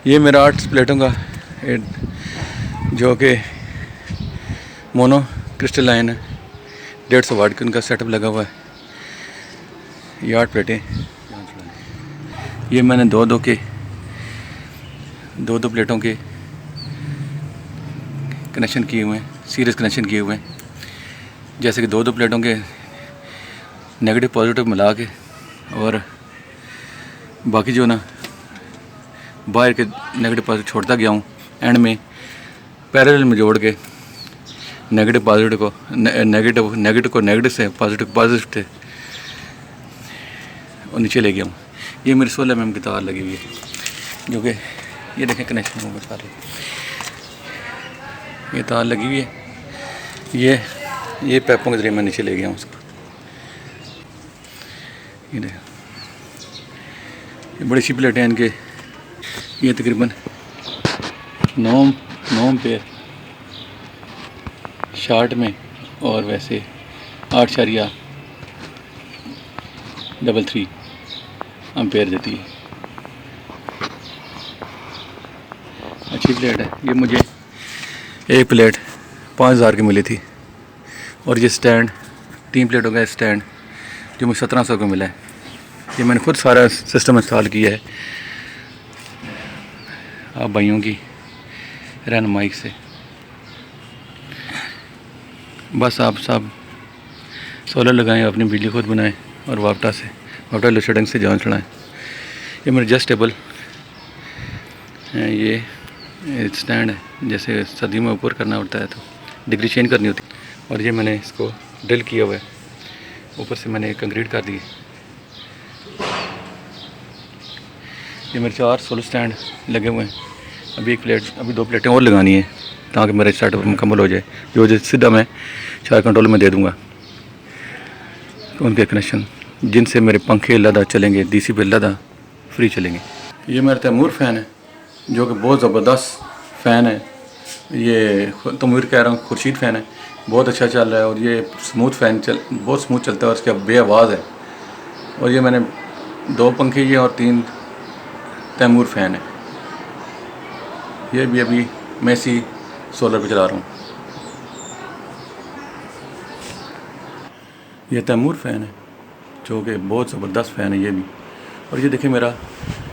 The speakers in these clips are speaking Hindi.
ये मेरा 8 प्लेटों का जो कि मोनो क्रिस्टल लाइन है, 150 वाट का उनका सेटअप लगा हुआ है। ये 8 प्लेटें, ये मैंने दो प्लेटों के कनेक्शन किए हुए हैं, सीरीज कनेक्शन किए हुए हैं। जैसे कि दो प्लेटों के नेगेटिव पॉजिटिव मिला के और बाकी जो ना बाहर के नेगेटिव पॉजिटिव छोड़ता गया हूँ, एंड में पैरेलल में जोड़ के नेगेटिव पॉजिटिव को नेगेटिव से पॉजिटिव से और नीचे ले गया हूँ। ये मेरी 16 mm की तार लगी हुई है, जो कि ये देखें कनेक्शन हो बता रही, ये तार लगी हुई है। ये पैपों के ज़रिए मैं नीचे ले गया हूँ उसको। ये देखें, ये बड़ी सी प्लेटें हैं इनके। ये तकरीबन 9 पेयर शार्ट में और वैसे 8.33 एम्पेयर देती है। अच्छी प्लेट है। ये मुझे एक प्लेट 5000 की मिली थी, और ये स्टैंड 3 प्लेटों का स्टैंड जो मुझे 1700 को मिला है। ये मैंने खुद सारा सिस्टम इंस्टॉल किया है आप भाइयों की रहनुमाई से। बस आप सब सोलर लगाएं, अपनी बिजली खुद बनाएं और वापटा लोड शेडिंग से जान चढ़ाएँ। ये मेरे एडजस्टेबल ये स्टैंड है, जैसे सर्दियों में ऊपर करना होता है तो डिग्री चेंज करनी होती है। और ये मैंने इसको ड्रिल किया हुआ है, ऊपर से मैंने कंक्रीट कर दी। ये मेरे 4 सोलर स्टैंड लगे हुए हैं। अभी 2 प्लेटें और लगानी है ताकि मेरा सेटअप मुकम्मल हो जाए, जो सीधा मैं चार कंट्रोल में दे दूँगा। तो उनके कनेक्शन जिनसे मेरे पंखे लदा चलेंगे, DC पे लदा फ्री चलेंगे। ये मेरा तैमूर फ़ैन है, जो कि बहुत ज़बरदस्त फ़ैन है। ये तैमूर कह रहा हूँ, खुर्शीद फ़ैन है, बहुत अच्छा चल रहा है। और ये बहुत स्मूथ चलता है, और इसका बे आवाज़ है। और ये मैंने 2 पंखे ये और 3 तैमूर फ़ैन है। ये भी अभी मैं इसी सोलर पे चला रहा हूँ। ये तैमूर फ़ैन है, जो कि बहुत ज़बरदस्त फ़ैन है ये भी। और ये देखिए मेरा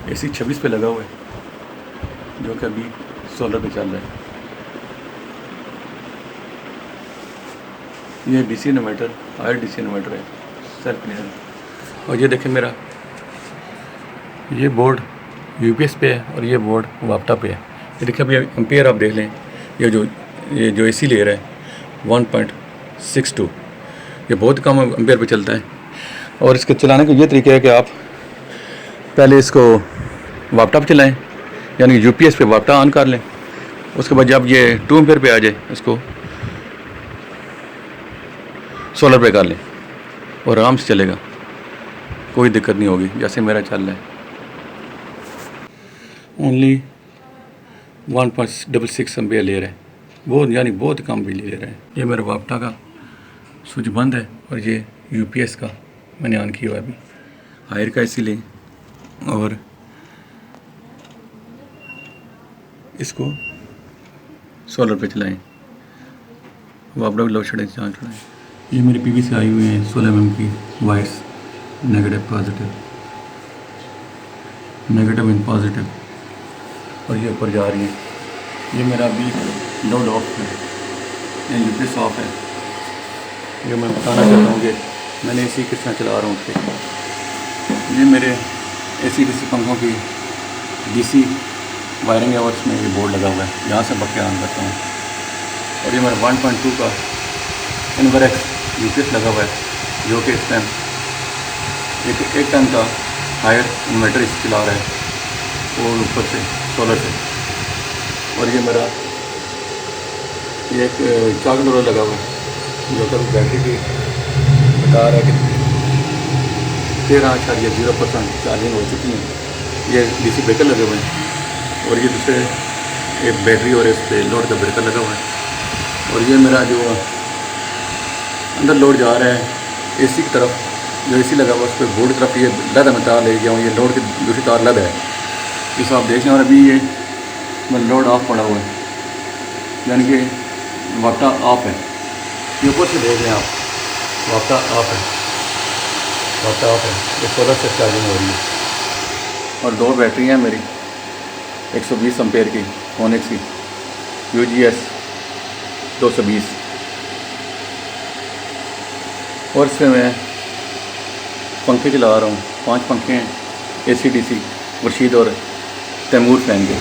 AC 26 पे लगा हुआ है, जो कि अभी सोलर पे चल रहा है। ये DC इन्वर्टर, DC इन्वर्टर है, सेल्फ क्लियर। और ये देखिए मेरा ये बोर्ड UPS पे है और ये बोर्ड वापटा पे है। ये देखिए अभी एम्पेयर आप देख लें, ये जो AC ले रहा है 1.62, ये बहुत कम एम्पेयर पे चलता है। और इसके चलाने का ये तरीका है कि आप पहले इसको वापटा पे चलाएं, यानी UPS पे वापटा ऑन कर लें। उसके बाद जब ये 2 एम्पेयर पे आ जाए, इसको सोलर पे कर लें और आराम से चलेगा, कोई दिक्कत नहीं होगी, जैसे मेरा चल रहा है। ओनली 1.66 एम्पेयर ले रहा है, बहुत कम बिजली ले रहा है। ये मेरा वापटा का स्विच बंद है, और ये UPS का मैंने ऑन किया हुआ है अभी। हायर का AC लें और इसको सोलर पे चलाएं, वापटा लोड शेडिंग से जान चढ़ाएँ। ये मेरी PV से आई हुई हैं 16 mm की वायर्स, नेगेटिव एंड पॉजिटिव, और ये ऊपर जा रही है। ये मेरा अभी लोड ऑफ है, UPS ऑफ है। ये मैं बताना चाहता हूँ कि मैंने AC किस तरह चला रहा हूँ उसके। ये मेरे AC पंखों की DC वायरिंग है, और इसमें ये बोर्ड लगा हुआ है, यहाँ से बक्के ऑन करता हूँ। और ये मेरा 1.2 का इन्वर्टर UPS लगा हुआ है, जो कि इस टाइम एक टाइम का हायर इन्वर्टर इस चला रहा है, और ऊपर से सोलर से। और ये मेरा एक चार्ज रोलर लगा हुआ है, जो कि बैटरी की बता रहा है कि 13.0% चार्जिंग हो चुकी है। ये DC ब्रेकर लगे हुए हैं, और ये दूसरे एक बैटरी और इस पे लोड का ब्रेकर लगा हुआ है। और ये मेरा जो अंदर लोड जा रहा है AC की तरफ, जो AC लगा हुआ है उस पर बोर्ड की तरफ ये लदा मैं तार ले गया हूँ, ये लोड की दूसरी तार लदा है, इस आप देख लें। और अभी ये मैं लोड ऑफ पड़ा हुआ है, यानी कि वाटा ऑफ है। ये ऊपर से देख लें आप, वाटा ऑफ है, वाटा ऑफ है। ये सोलर से चार्जिंग हो रही है। और 2 बैटरियाँ हैं मेरी 120 एम्पेयर की फोनिक्स की UGS 220। और इसमें मैं पंखे चला रहा हूँ, 5 पंखे हैं AC DC वर्शीद और तैमूर फैन के।